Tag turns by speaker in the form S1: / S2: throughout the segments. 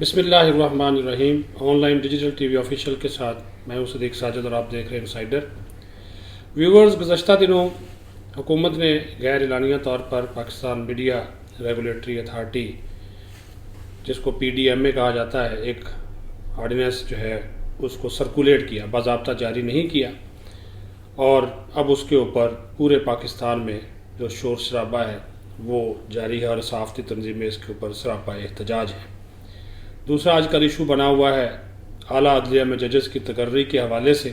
S1: بسم اللہ الرحمن الرحیم. On line digital T V official کے ساتھ میں ہوں صدیق ساجد اور آپ دیکھ رہے ہیں انسائڈر. ویورز، گزشتہ دنوں حکومت نے غیر اعلانیہ طور پر پاکستان میڈیا ریگولیٹری اتھارٹی، جس کو PDMA کہا جاتا ہے، ایک آرڈیننس جو ہے اس کو سرکولیٹ کیا، باضابطہ جاری نہیں کیا، اور اب اس کے اوپر پورے پاکستان میں جو شور شرابہ ہے وہ جاری ہے اور صحافتی تنظیمیں اس کے اوپر سراپا احتجاج ہیں. دوسرا آج کل ایشو بنا ہوا ہے اعلیٰ عدلیہ میں ججز کی تقرری کے حوالے سے،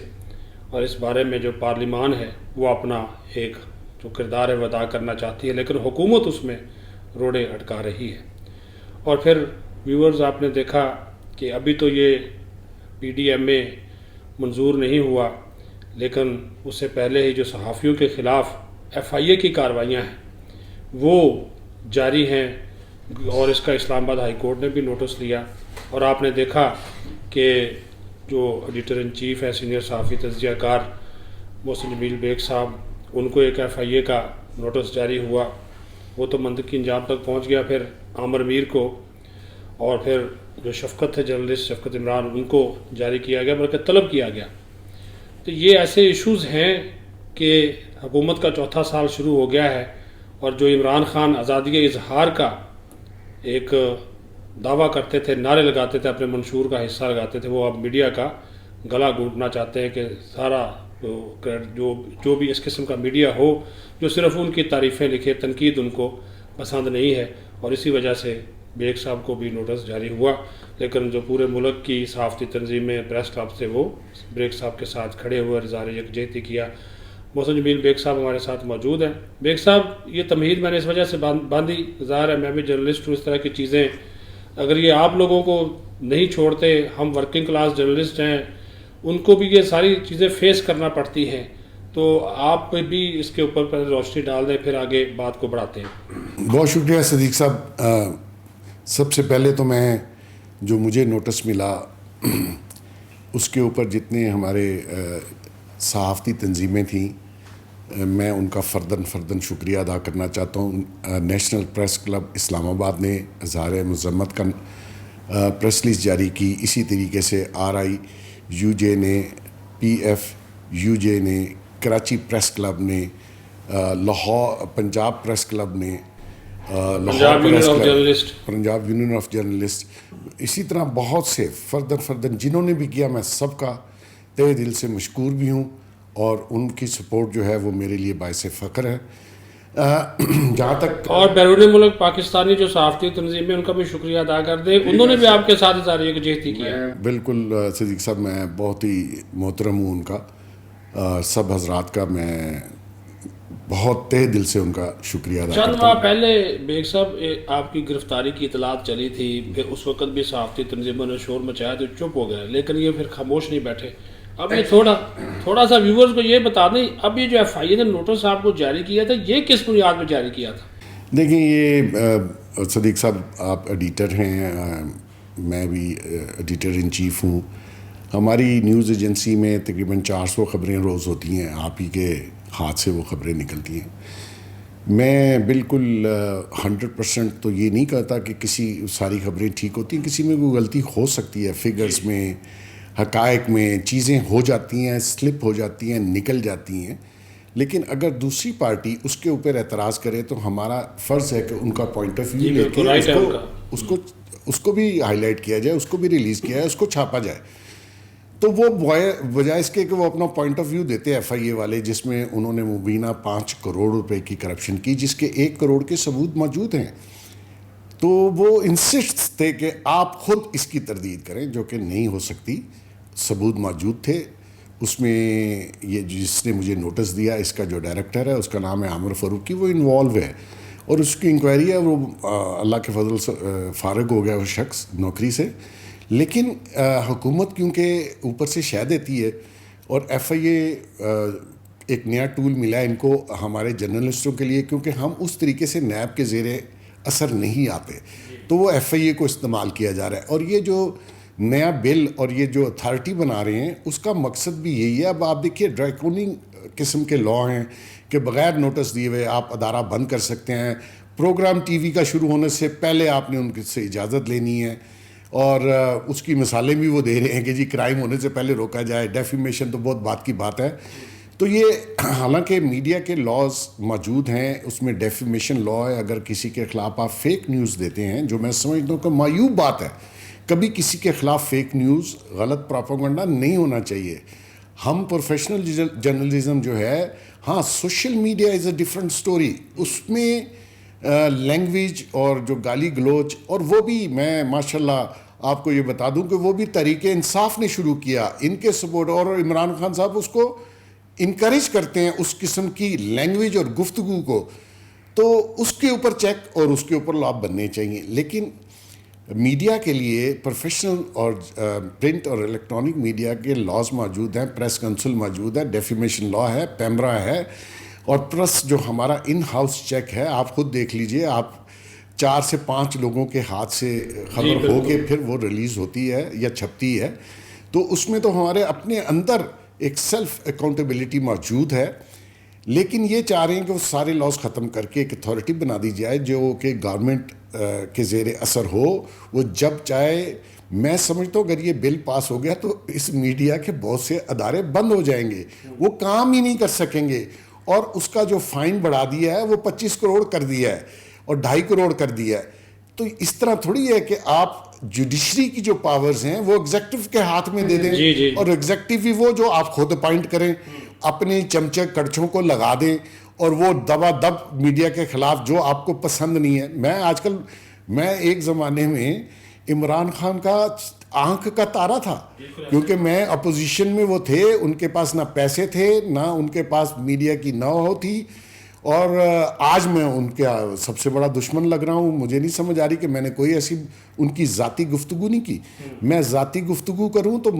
S1: اور اس بارے میں جو پارلیمان ہے وہ اپنا ایک جو کردار ہے وہ ادا کرنا چاہتی ہے، لیکن حکومت اس میں روڑے اٹکا رہی ہے. اور پھر ویورز، آپ نے دیکھا کہ ابھی تو یہ PDMA منظور نہیں ہوا، لیکن اس سے پہلے ہی جو صحافیوں کے خلاف FIA کی کارروائیاں ہیں وہ جاری ہیں، اور اس کا اسلام آباد ہائی کورٹ نے بھی نوٹس لیا. اور آپ نے دیکھا کہ جو ایڈیٹر ان چیف ہے، سینئر صحافی تجزیہ کار محسن جمیل بیگ صاحب، ان کو ایک FIA کا نوٹس جاری ہوا، وہ تو منطقی انجام تک پہنچ گیا. پھر عامر میر کو، اور پھر جو شفقت ہے جرنلسٹ شفقت عمران، ان کو جاری کیا گیا، بلکہ طلب کیا گیا. تو یہ ایسے ایشوز ہیں کہ حکومت کا چوتھا سال شروع ہو گیا ہے، اور جو عمران خان آزادی اظہار کا ایک دعویٰ کرتے تھے، نعرے لگاتے تھے، اپنے منشور کا حصہ لگاتے تھے، وہ اب میڈیا کا گلا گھونٹنا چاہتے ہیں کہ سارا جو بھی اس قسم کا میڈیا ہو جو صرف ان کی تعریفیں لکھے، تنقید ان کو پسند نہیں ہے. اور اسی وجہ سے بیگ صاحب کو بھی نوٹس جاری ہوا، لیکن جو پورے ملک کی صحافتی تنظیمیں، پریس کلب سے، وہ بیگ صاحب کے ساتھ کھڑے ہوئے، اظہار یکجہتی کیا. محسن جمیل بیگ صاحب ہمارے ساتھ موجود ہیں. بیگ صاحب، یہ تمہید میں نے اس وجہ سے باندھی، ظاہر ہے میں بھی جرنلسٹ ہوں، اس طرح کی چیزیں اگر یہ آپ لوگوں کو نہیں چھوڑتے، ہم ورکنگ کلاس جرنلسٹ ہیں، ان کو بھی یہ ساری چیزیں فیس کرنا پڑتی ہیں، تو آپ بھی اس کے اوپر پہلے روشنی ڈال دیں، پھر آگے بات کو بڑھاتے ہیں.
S2: بہت شکریہ صدیق صاحب. سب سے پہلے تو میں جو مجھے نوٹس ملا اس کے اوپر جتنے ہمارے صحافتی تنظیمیں تھیں، میں ان کا فرداً شکریہ ادا کرنا چاہتا ہوں. نیشنل پریس کلب اسلام آباد نے اظہار مذمت کا پریس ریلیز جاری کی. اسی طریقے سے RIUJ نے، PFUJ نے، کراچی پریس کلب نے، لاہور پنجاب پریس کلب نے،
S1: پنجاب
S2: یونین آف جرنلسٹ، اسی طرح بہت سے فرداً جنہوں نے بھی کیا، میں سب کا تہہ دل سے مشکور بھی ہوں، اور ان کی سپورٹ جو ہے وہ میرے لیے باعث فخر ہے. جہاں تک
S1: اور بیرون ملک پاکستانی جو صحافتی تنظیمیں، ان کا بھی شکریہ ادا کر دیں، انہوں نے بھی آپ کے ساتھ اظہار یکجہتی کیا.
S2: بالکل صدیق صاحب، میں بہت ہی محترم ہوں ان کا، سب حضرات کا میں بہت تہہ دل سے ان کا شکریہ ادا
S1: چند
S2: کرتا
S1: ماہ
S2: ہوں.
S1: پہلے بیگ صاحب آپ کی گرفتاری کی اطلاعات چلی تھی، پھر اس وقت بھی صحافتی تنظیموں نے شور مچایا تو چپ ہو گئے، لیکن یہ پھر خاموش نہیں بیٹھے. اب یہ تھوڑا سا ویورز کو یہ بتا دیں، اب یہ جو FIA نے نوٹس آپ کو جاری کیا تھا، یہ کس بنیاد پہ جاری کیا تھا؟
S2: دیکھیں، یہ صدیق صاحب آپ ایڈیٹر ہیں، میں بھی ایڈیٹر ان چیف ہوں. ہماری نیوز ایجنسی میں تقریباً 400 خبریں روز ہوتی ہیں، آپ ہی کے ہاتھ سے وہ خبریں نکلتی ہیں. میں بالکل 100% تو یہ نہیں کہتا کہ کسی ساری خبریں ٹھیک ہوتی ہیں، کسی میں کوئی غلطی ہو سکتی ہے، فگرز میں، حقائق میں چیزیں ہو جاتی ہیں، سلپ ہو جاتی ہیں، نکل جاتی ہیں. لیکن اگر دوسری پارٹی اس کے اوپر اعتراض کرے تو ہمارا فرض ہے کہ ان کا پوائنٹ آف ویو لے کے اس کو بھی ہائی لائٹ کیا جائے، اس کو بھی ریلیز کیا جائے، اس کو چھاپا جائے. تو وہ بجائے اس کے کہ وہ اپنا پوائنٹ آف ویو دیتے FIA والے، جس میں انہوں نے مبینہ 5 کروڑ روپے کی کرپشن کی، جس کے 1 کروڑ کے ثبوت موجود ہیں، تو وہ انسسٹ تھے کہ آپ خود اس کی تردید کریں، جو کہ نہیں ہو سکتی. ثبوت موجود تھے. اس میں یہ جس نے مجھے نوٹس دیا، اس کا جو ڈائریکٹر ہے اس کا نام ہے عامر فاروقی، وہ انوالو ہے، اور اس کی انکوائری ہے، وہ اللہ کے فضل سے فارغ ہو گیا وہ شخص نوکری سے. لیکن حکومت کیونکہ اوپر سے شہ دیتی ہے، اور FIA ایک نیا ٹول ملا ان کو ہمارے جرنلسٹوں کے لیے، کیونکہ ہم اس طریقے سے نیب کے زیر اثر نہیں آتے، تو وہ FIA کو استعمال کیا جا رہا ہے. اور یہ جو نیا بل اور یہ جو اتھارٹی بنا رہے ہیں، اس کا مقصد بھی یہی ہے. اب آپ دیکھیے، ڈریکوننگ قسم کے لا ہیں کہ بغیر نوٹس دیے ہوئے آپ ادارہ بند کر سکتے ہیں. پروگرام TV کا شروع ہونے سے پہلے آپ نے ان سے اجازت لینی ہے. اور اس کی مثالیں بھی وہ دے رہے ہیں کہ جی کرائم ہونے سے پہلے روکا جائے. ڈیفیمیشن تو بہت بات کی بات ہے. تو یہ حالانکہ میڈیا کے لاز موجود ہیں, اس میں ڈیفیمیشن لا ہے. اگر کسی کے خلاف آپ فیک نیوز دیتے ہیں, جو میں سمجھتا ہوں کہ معیوب بات ہے, کبھی کسی کے خلاف فیک نیوز, غلط پروپیگنڈا نہیں ہونا چاہیے. ہم پروفیشنل جرنلزم جو ہے, ہاں social media is a different story. اس میں لینگویج اور جو گالی گلوچ, اور وہ بھی میں ماشاءاللہ آپ کو یہ بتا دوں کہ وہ بھی تحریک انصاف نے شروع کیا, ان کے سپورٹ, اور عمران خان صاحب اس کو انکریج کرتے ہیں اس قسم کی لینگویج اور گفتگو کو. تو اس کے اوپر چیک اور اس کے اوپر لا بننے چاہیے. لیکن میڈیا کے لیے پروفیشنل اور پرنٹ اور الیکٹرانک میڈیا کے لاز موجود ہیں. پریس کونسل موجود ہے, ڈیفیمیشن لا ہے, پیمرا ہے, اور پلس جو ہمارا ان ہاؤس چیک ہے, آپ خود دیکھ لیجئے. آپ 4 سے 5 لوگوں کے ہاتھ سے خبر ہو کے پھر وہ ریلیز ہوتی ہے یا چھپتی ہے. تو اس میں تو ہمارے اپنے اندر ایک سیلف اکاؤنٹیبلٹی موجود ہے. لیکن یہ چاہ رہے ہیں کہ وہ سارے لاز ختم کر کے ایک اتھارٹی بنا دی جائے جو کہ گورنمنٹ کے زیر اثر ہو. وہ جب چاہے, میں سمجھتا ہوں اگر یہ بل پاس ہو گیا تو اس میڈیا کے بہت سے ادارے بند ہو جائیں گے, وہ کام ہی نہیں کر سکیں گے. اور اس کا جو فائن بڑھا دیا ہے وہ 25 کروڑ کر دیا ہے اور 2.5 کروڑ کر دیا ہے. تو اس طرح تھوڑی ہے کہ آپ جوڈیشری کی جو پاورز ہیں وہ ایگزیکٹو کے ہاتھ میں دے دیں, اور ایگزیکٹو ہی وہ جو آپ خود اپائنٹ کریں, اپنے چمچے کڑچھوں کو لگا دیں, اور وہ دبا دب میڈیا کے خلاف جو آپ کو پسند نہیں ہے. میں آج کل, میں ایک زمانے میں عمران خان کا آنکھ کا تارا تھا, کیونکہ میں اپوزیشن میں وہ تھے, ان کے پاس نہ پیسے تھے, نہ ان کے پاس میڈیا کی نو ہو تھی. اور آج میں ان کا سب سے بڑا دشمن لگ رہا ہوں. مجھے نہیں سمجھ آ رہی کہ میں نے کوئی ایسی ان کی ذاتی گفتگو نہیں کی. میں ذاتی گفتگو کروں تو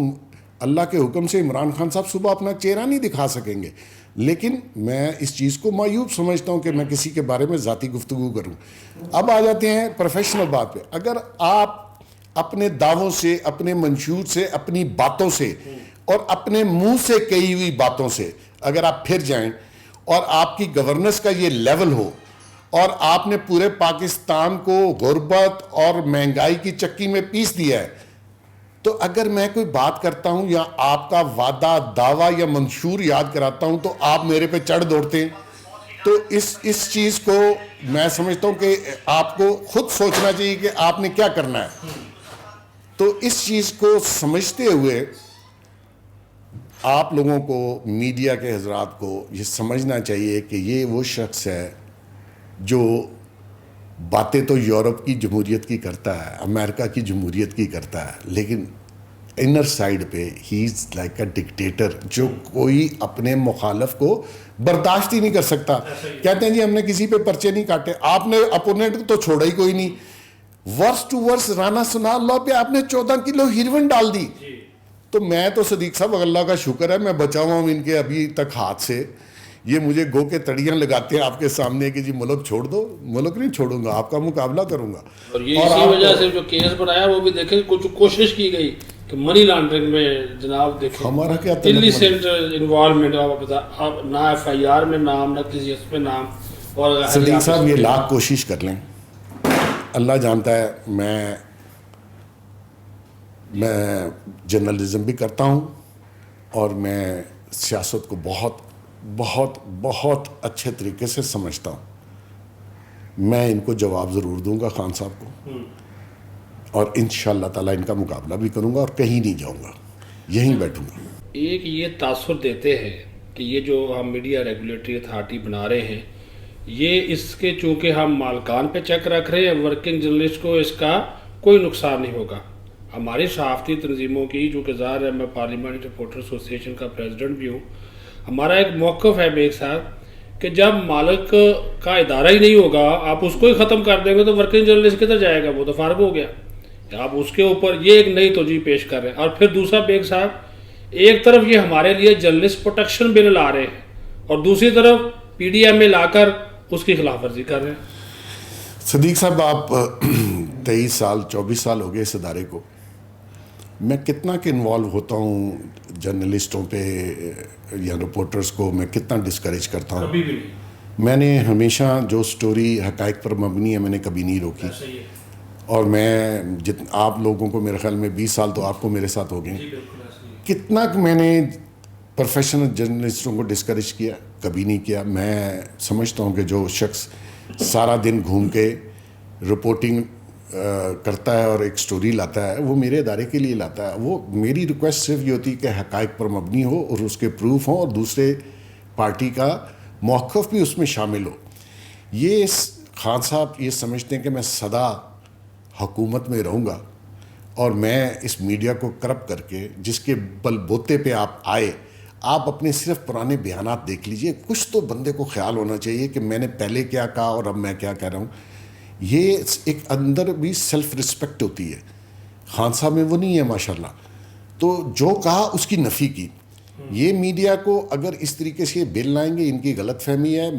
S2: اللہ کے حکم سے عمران خان صاحب صبح اپنا چہرہ نہیں دکھا سکیں گے. لیکن میں اس چیز کو معیوب سمجھتا ہوں کہ میں کسی کے بارے میں ذاتی گفتگو کروں. اب آ جاتے ہیں پروفیشنل بات پہ. اگر آپ اپنے دعووں سے, اپنے منشور سے, اپنی باتوں سے, اور اپنے منہ سے کہی ہوئی باتوں سے اگر آپ پھر جائیں, اور آپ کی گورننس کا یہ لیول ہو, اور آپ نے پورے پاکستان کو غربت اور مہنگائی کی چکی میں پیس دیا ہے, تو اگر میں کوئی بات کرتا ہوں یا آپ کا وعدہ, دعویٰ یا منشور یاد کراتا ہوں تو آپ میرے پہ چڑھ دوڑتے ہیں. تو اس چیز کو میں سمجھتا ہوں کہ آپ کو خود سوچنا چاہیے کہ آپ نے کیا کرنا ہے. تو اس چیز کو سمجھتے ہوئے آپ لوگوں کو, میڈیا کے حضرات کو یہ سمجھنا چاہیے کہ یہ وہ شخص ہے جو باتیں تو یورپ کی جمہوریت کی کرتا ہے, امریکہ کی جمہوریت کی کرتا ہے, لیکن انر سائڈ پہ ہی از لائک اے ڈکٹیٹر, جو کوئی اپنے مخالف کو برداشت ہی نہیں کر سکتا. کہتے ہیں جی ہم نے کسی پہ پرچے نہیں کاٹے, آپ نے اپوننٹ تو چھوڑا ہی کوئی نہیں. ورس ٹو ورس رانا ثناء اللہ پہ آپ نے 14 کلو ہیروئن ڈال دی. تو میں تو صدیق صاحب اللہ کا شکر ہے میں بچا ہوا ہوں ان کے ابھی تک ہاتھ سے. یہ مجھے گو کے تڑیاں لگاتے ہیں آپ کے سامنے کہ جی ملک چھوڑ دو. ملک نہیں چھوڑوں گا, آپ کا مقابلہ کروں گا.
S1: اور یہ اسی وجہ سے جو کیس بنایا وہ بھی دیکھیں, کچھ کوشش کی گئی کہ منی لانڈرنگ میں جناب دیکھیں
S2: ہمارا کیا
S1: انلیسنٹ انوالومنٹ, نہ ایف آئی آر میں نام, نہ کسی اس پہ نام. اور
S2: صدیق صاحب یہ لاکھ کوشش کر لیں, اللہ جانتا ہے میں جرنلزم بھی کرتا ہوں, اور میں سیاست کو بہت بہت بہت اچھے طریقے سے سمجھتا ہوں. میں ان کو جواب ضرور دوں گا خان صاحب کو, اور انشاءاللہ تعالیٰ ان کا مقابلہ بھی کروں گا, اور کہیں نہیں جاؤں گا, یہیں بیٹھوں گا.
S1: ایک یہ تاثر دیتے ہیں کہ یہ جو ہم میڈیا ریگولیٹری اتھارٹی بنا رہے ہیں, یہ اس کے چونکہ ہم مالکان پہ چیک رکھ رہے ہیں, ورکنگ جرنلسٹ کو اس کا کوئی نقصان نہیں ہوگا. ہماری صحافتی تنظیموں کی, جو کہ ظاہر ہے میں پارلیمنٹ رپورٹر ایسوسیشن کا پریزیڈنٹ بھی ہوں, ہمارا ایک موقف ہے بیگ صاحب کہ جب مالک کا ادارہ ہی نہیں ہوگا, آپ اس کو ہی ختم کر دیں گے تو ورکنگ جرنلسٹ کدھر جائے گا, وہ تو فارغ ہو گیا. آپ اس کے اوپر یہ ایک نئی توجہ پیش کر رہے ہیں. اور پھر دوسرا بیگ صاحب, ایک طرف یہ ہمارے لیے جرنلسٹ پروٹیکشن بل لا رہے ہیں, اور دوسری طرف پی ڈی ایم میں لا کر اس کی خلاف ورزی کر رہے ہیں.
S2: صدیق صاحب آپ 23 سال 24 سال ہو گئے اس ادارے کو. میں کتنا کہ انوالو ہوتا ہوں جرنلسٹوں پہ یا رپورٹرز کو, میں کتنا ڈسکریج کرتا ہوں.
S1: کبھی بھی
S2: میں نے ہمیشہ جو سٹوری حقائق پر مبنی ہے میں نے کبھی نہیں روکی. اور میں آپ لوگوں کو میرے خیال میں 20 سال تو آپ کو میرے ساتھ ہو گئے. کتنا میں نے پروفیشنل جرنلسٹوں کو ڈسکریج کیا؟ کبھی نہیں کیا. میں سمجھتا ہوں کہ جو شخص سارا دن گھوم کے رپورٹنگ کرتا ہے اور ایک سٹوری لاتا ہے وہ میرے ادارے کے لیے لاتا ہے. وہ میری ریکویسٹ صرف یہ ہوتی ہے کہ حقائق پر مبنی ہو اور اس کے پروف ہوں اور دوسرے پارٹی کا موقف بھی اس میں شامل ہو. یہ خان صاحب یہ سمجھتے ہیں کہ میں سدا حکومت میں رہوں گا اور میں اس میڈیا کو کرپٹ کر کے جس کے بل بوتے پہ آپ آئے. آپ اپنے صرف پرانے بیانات دیکھ لیجئے. کچھ تو بندے کو خیال ہونا چاہیے کہ میں نے پہلے کیا کہا اور اب میں کیا کہہ رہا ہوں. یہ ایک اندر بھی سیلف رسپیکٹ ہوتی ہے. خان صاحب میں وہ نہیں ہے ماشاءاللہ. تو جو کہا اس کی نفی کی. یہ میڈیا کو اگر اس طریقے سے یہ بل لائیں گے ان کی غلط فہمی ہے.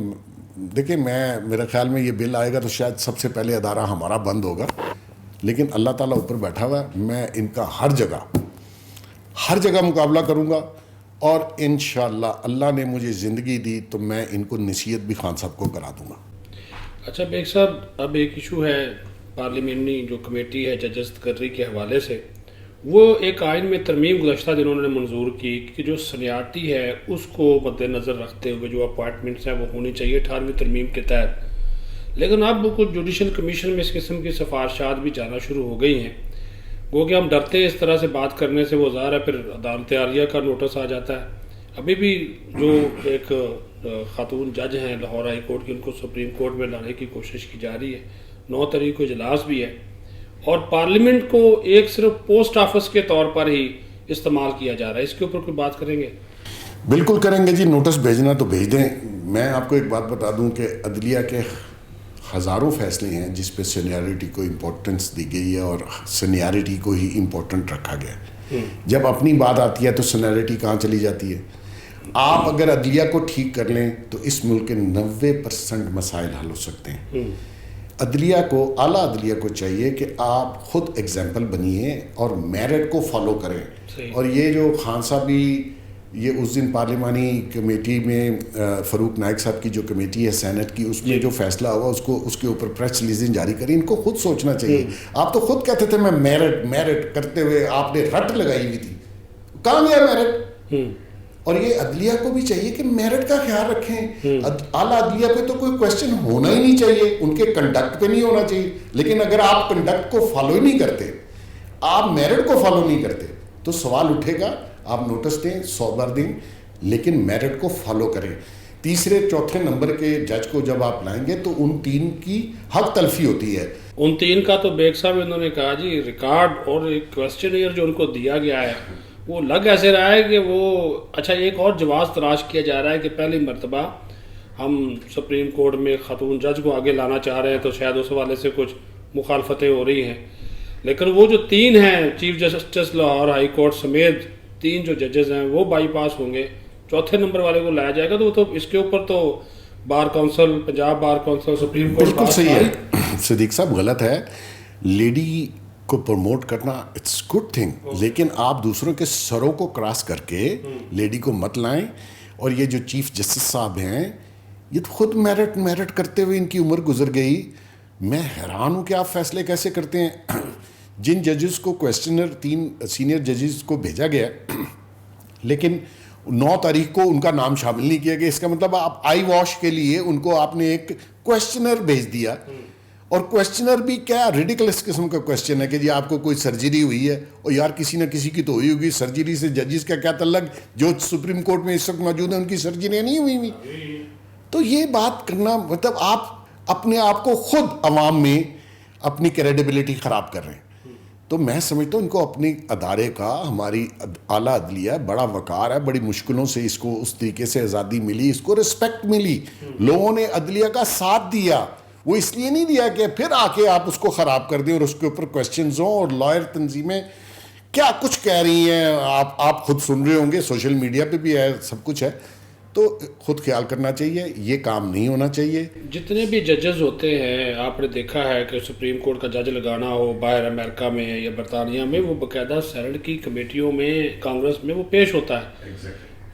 S2: دیکھیں میرے خیال میں یہ بل آئے گا تو شاید سب سے پہلے ادارہ ہمارا بند ہوگا, لیکن اللہ تعالیٰ اوپر بیٹھا ہوا ہے. میں ان کا ہر جگہ مقابلہ کروں گا اور انشاءاللہ اللہ نے مجھے زندگی دی تو میں ان کو نصیحت بھی خان صاحب کو کرا دوں گا.
S1: اچھا بیگ صاحب, اب ایک ایشو ہے پارلیمنٹری جو کمیٹی ہے ججز تقرری کے حوالے سے, وہ ایک آئین میں ترمیم گزشتہ دنوں نے منظور کی کہ جو سینیارٹی ہے اس کو مد نظر رکھتے ہوئے جو اپوائنٹمنٹس ہیں وہ ہونی چاہیے 18ویں ترمیم کے تحت. لیکن اب کچھ جوڈیشل کمیشن میں اس قسم کی سفارشات بھی جانا شروع ہو گئی ہیں. گو کہ ہم ڈرتے اس طرح سے بات کرنے سے, وہ ظاہر ہے پھر عدالت عالیہ کا نوٹس آ جاتا ہے. ابھی بھی جو ایک خاتون جج ہیں لاہور ہائی کورٹ کی, ان کو سپریم کورٹ میں لانے کی کوشش کی جا رہی ہے. 9 تاریخ کو اجلاس بھی ہے اور پارلیمنٹ کو ایک صرف پوسٹ آفس کے طور پر ہی استعمال کیا جا رہا ہے. اس کے اوپر کوئی بات کریں گے؟
S2: بالکل کریں گے جی. نوٹس بھیجنا تو بھیج دیں. میں آپ کو ایک بات بتا دوں کہ عدلیہ کے ہزاروں فیصلے ہیں جس پہ سینیارٹی کو امپورٹنس دی گئی ہے اور سینیارٹی کو ہی امپورٹنٹ رکھا گیا ہے. جب اپنی بات آتی ہے تو سینیارٹی کہاں چلی جاتی ہے؟ آپ اگر عدلیہ کو ٹھیک کر لیں تو اس ملک کے 90% مسائل حل ہو سکتے ہیں. عدلیہ کو, اعلیٰ عدلیہ کو چاہیے کہ آپ خود ایگزامپل بنیے اور میرٹ کو فالو کریں. اور یہ جو خان صاحب بھی یہ اس دن پارلیمانی کمیٹی میں فاروق نائک صاحب کی جو کمیٹی ہے سینٹ کی, اس میں جو فیصلہ ہوا اس کے اوپر پریس ریلیزنگ جاری کری. ان کو خود سوچنا چاہیے. آپ تو خود کہتے تھے میں میرٹ کرتے ہوئے آپ نے رٹ لگائی ہوئی تھی. کہاں گیا میرٹ؟ اور یہ عدلیہ کو بھی چاہیے کہ میرٹ کا خیال رکھیں. اعلیٰ عدلیہ پہ تو کوئی کوشچن ہونا ہی نہیں چاہیے, ان کے کنڈکٹ پہ نہیں ہونا چاہیے. لیکن اگر آپ کنڈکٹ کو فالو ہی نہیں کرتے, آپ میرٹ کو فالو نہیں کرتے, تو سوال اٹھے گا. آپ نوٹس دیں 100 بار دیں, لیکن میرٹ کو فالو کریں. تیسرے چوتھے نمبر کے جج کو جب آپ لائیں گے تو ان 3 کی حق تلفی ہوتی ہے.
S1: ان 3 کا تو بیگ صاحب انہوں نے کہا جی ریکارڈ اور ایک کویسچنئر جو ان کو دیا گیا ہے وہ لگ ایسے رہا ہے کہ وہ اچھا ایک اور جواز تلاش کیا جا رہا ہے کہ پہلی مرتبہ ہم سپریم کورٹ میں خاتون جج کو آگے لانا چاہ رہے ہیں تو شاید اس حوالے سے کچھ مخالفتیں ہو رہی ہیں. لیکن وہ جو 3 ہیں chief justice Lahore high court سمیت 3 جو ججز ہیں وہ بائی پاس ہوں گے. چوتھے نمبر والے کو لایا جائے گا تو اس کے اوپر تو bar council, Punjab bar council, supreme court.
S2: بالکل صحیح ہے صدیق صاحب, غلط ہے. لیڈی کو پروموٹ کرنا اٹس گڈ تھنگ, لیکن آپ دوسروں کے سروں کو کراس کر کے لیڈی کو مت لائیں. اور یہ جو چیف جسٹس صاحب ہیں یہ تو خود میرٹ کرتے ہوئے ان کی عمر گزر گئی. میں حیران ہوں کہ آپ فیصلے کیسے کرتے ہیں. جن ججز کو کویسچنر 3 سینئر ججز کو بھیجا گیا لیکن 9 تاریخ کو ان کا نام شامل نہیں کیا گیا, اس کا مطلب آپ آئی واش کے لیے ان کو آپ نے ایک کویسچنر بھیج دیا. اور کویسچنر بھی کیا ریڈیکلس قسم کا کویسچن ہے کہ جی آپ کو کوئی سرجری ہوئی ہے, اور یار کسی نہ کسی کی تو ہوئی ہوگی. سرجری سے ججز کا کیا تعلق؟ جو سپریم کورٹ میں اس وقت موجود ہیں ان کی سرجریاں نہیں ہوئی ہوئی. تو یہ بات کرنا مطلب آپ اپنے آپ کو خود عوام میں اپنی کریڈیبلٹی خراب کر رہے ہیں. تو میں سمجھتا ہوں ان کو اپنی ادارے کا, ہماری اعلیٰ عدلیہ بڑا وقار ہے, بڑی مشکلوں سے اس کو اس طریقے سے آزادی ملی, اس کو رسپیکٹ ملی. لوگوں نے عدلیہ کا ساتھ دیا, وہ اس لیے نہیں دیا کہ پھر آ کے آپ اس کو خراب کر دیں اور اس کے اوپر کویسچنز ہوں. اور لائر تنظیمیں کیا کچھ کہہ رہی ہیں, آپ خود سن رہے ہوں گے, سوشل میڈیا پہ بھی ہے, سب کچھ ہے. تو خود خیال کرنا چاہیے, یہ کام نہیں ہونا چاہیے.
S1: جتنے بھی ججز ہوتے ہیں آپ نے دیکھا ہے کہ سپریم کورٹ کا جج لگانا ہو باہر امریکہ میں یا برطانیہ میں, وہ باقاعدہ سینٹ کی کمیٹیوں میں, کانگریس میں وہ پیش ہوتا ہے.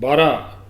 S1: 12